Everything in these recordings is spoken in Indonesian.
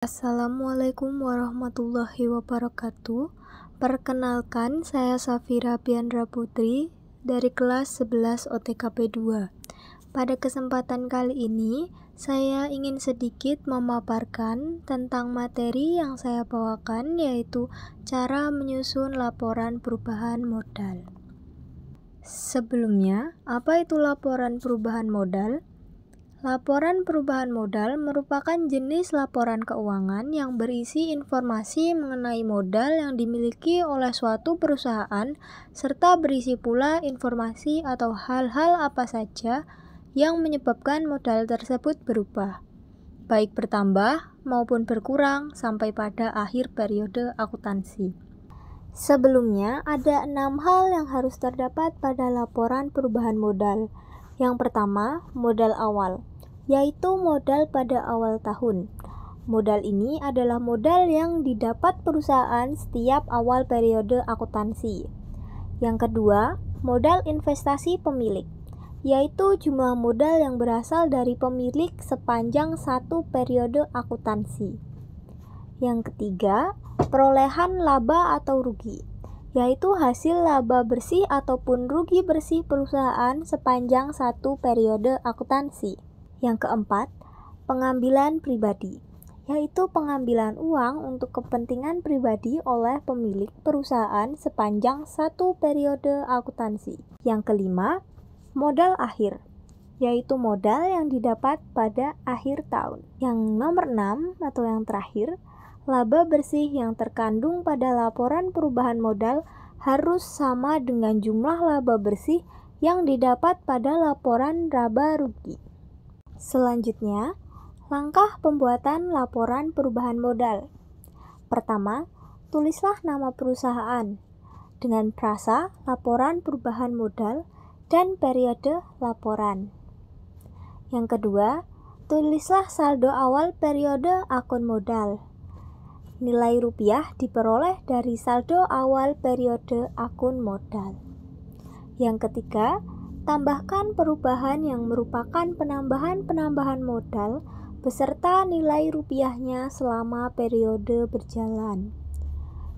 Assalamualaikum warahmatullahi wabarakatuh. Perkenalkan, saya Safira Biandra Putri dari kelas 11 OTKP 2. Pada kesempatan kali ini, saya ingin sedikit memaparkan tentang materi yang saya bawakan, yaitu cara menyusun laporan perubahan modal. Sebelumnya, apa itu laporan perubahan modal? Laporan perubahan modal merupakan jenis laporan keuangan yang berisi informasi mengenai modal yang dimiliki oleh suatu perusahaan, serta berisi pula informasi atau hal-hal apa saja yang menyebabkan modal tersebut berubah, baik bertambah maupun berkurang sampai pada akhir periode akuntansi. Sebelumnya, ada 6 hal yang harus terdapat pada laporan perubahan modal. Yang pertama, modal awal, yaitu modal pada awal tahun. Modal ini adalah modal yang didapat perusahaan setiap awal periode akuntansi. Yang kedua, modal investasi pemilik, yaitu jumlah modal yang berasal dari pemilik sepanjang satu periode akuntansi. Yang ketiga, perolehan laba atau rugi, yaitu hasil laba bersih ataupun rugi bersih perusahaan sepanjang satu periode akuntansi. Yang keempat, pengambilan pribadi, yaitu pengambilan uang untuk kepentingan pribadi oleh pemilik perusahaan sepanjang satu periode akuntansi. Yang kelima, modal akhir, yaitu modal yang didapat pada akhir tahun. Yang nomor 6 atau yang terakhir, laba bersih yang terkandung pada laporan perubahan modal harus sama dengan jumlah laba bersih yang didapat pada laporan laba rugi. Selanjutnya, langkah pembuatan laporan perubahan modal. Pertama, tulislah nama perusahaan dengan frasa laporan perubahan modal dan periode laporan. Yang kedua, tulislah saldo awal periode akun modal. Nilai rupiah diperoleh dari saldo awal periode akun modal. Yang ketiga, tambahkan perubahan yang merupakan penambahan modal beserta nilai rupiahnya selama periode berjalan.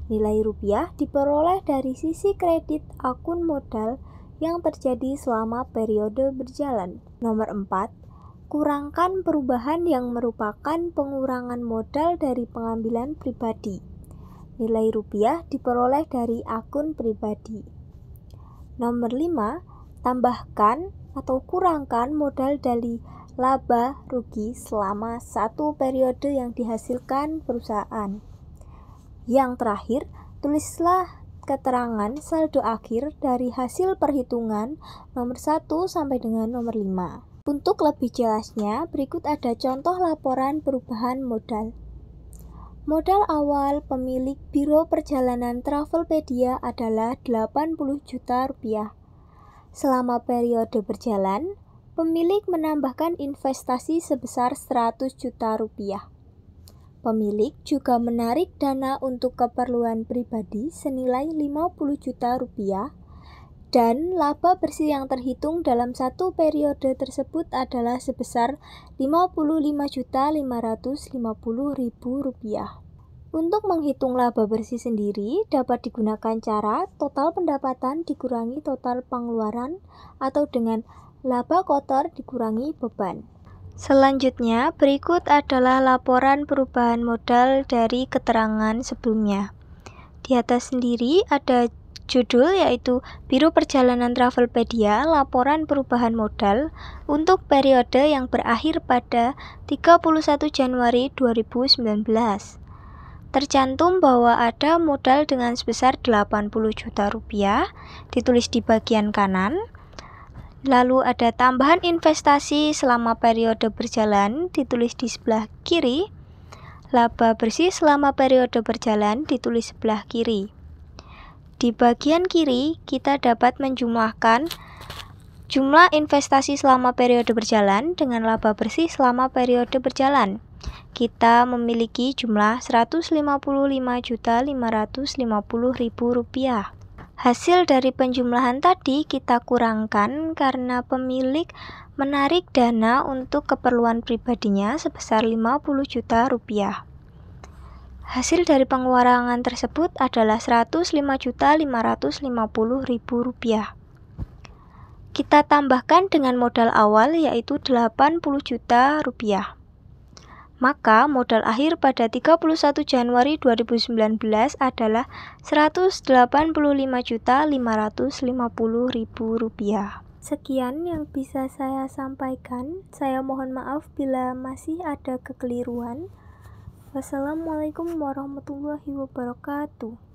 Nilai rupiah diperoleh dari sisi kredit akun modal yang terjadi selama periode berjalan. Nomor 4, kurangkan perubahan yang merupakan pengurangan modal dari pengambilan pribadi. Nilai rupiah diperoleh dari akun pribadi. Nomor 5, tambahkan atau kurangkan modal dari laba rugi selama satu periode yang dihasilkan perusahaan. Yang terakhir, tulislah keterangan saldo akhir dari hasil perhitungan nomor 1 sampai dengan nomor 5. Untuk lebih jelasnya, berikut ada contoh laporan perubahan modal. Modal awal pemilik Biro Perjalanan Travelpedia adalah 80 juta rupiah. Selama periode berjalan, pemilik menambahkan investasi sebesar 100 juta rupiah. Pemilik juga menarik dana untuk keperluan pribadi senilai 50 juta rupiah. Dan laba bersih yang terhitung dalam satu periode tersebut adalah sebesar Rp55.550.000. Untuk menghitung laba bersih sendiri dapat digunakan cara total pendapatan dikurangi total pengeluaran atau dengan laba kotor dikurangi beban. Selanjutnya, berikut adalah laporan perubahan modal dari keterangan sebelumnya. Di atas sendiri ada judul yaitu Biro Perjalanan Travelpedia Laporan Perubahan Modal untuk periode yang berakhir pada 31 Januari 2019. Tercantum bahwa ada modal dengan sebesar 80 juta rupiah, ditulis di bagian kanan. Lalu ada tambahan investasi selama periode berjalan, ditulis di sebelah kiri. Laba bersih selama periode berjalan, ditulis sebelah kiri. Di bagian kiri, kita dapat menjumlahkan jumlah investasi selama periode berjalan dengan laba bersih selama periode berjalan. Kita memiliki jumlah Rp155.550.000. Hasil dari penjumlahan tadi kita kurangkan karena pemilik menarik dana untuk keperluan pribadinya sebesar Rp50 juta. Hasil dari pengurangan tersebut adalah Rp105.550.000. Kita tambahkan dengan modal awal yaitu Rp80 juta. Maka modal akhir pada 31 Januari 2019 adalah Rp185.550.000. Sekian yang bisa saya sampaikan. Saya mohon maaf bila masih ada kekeliruan. Wassalamualaikum warahmatullahi wabarakatuh.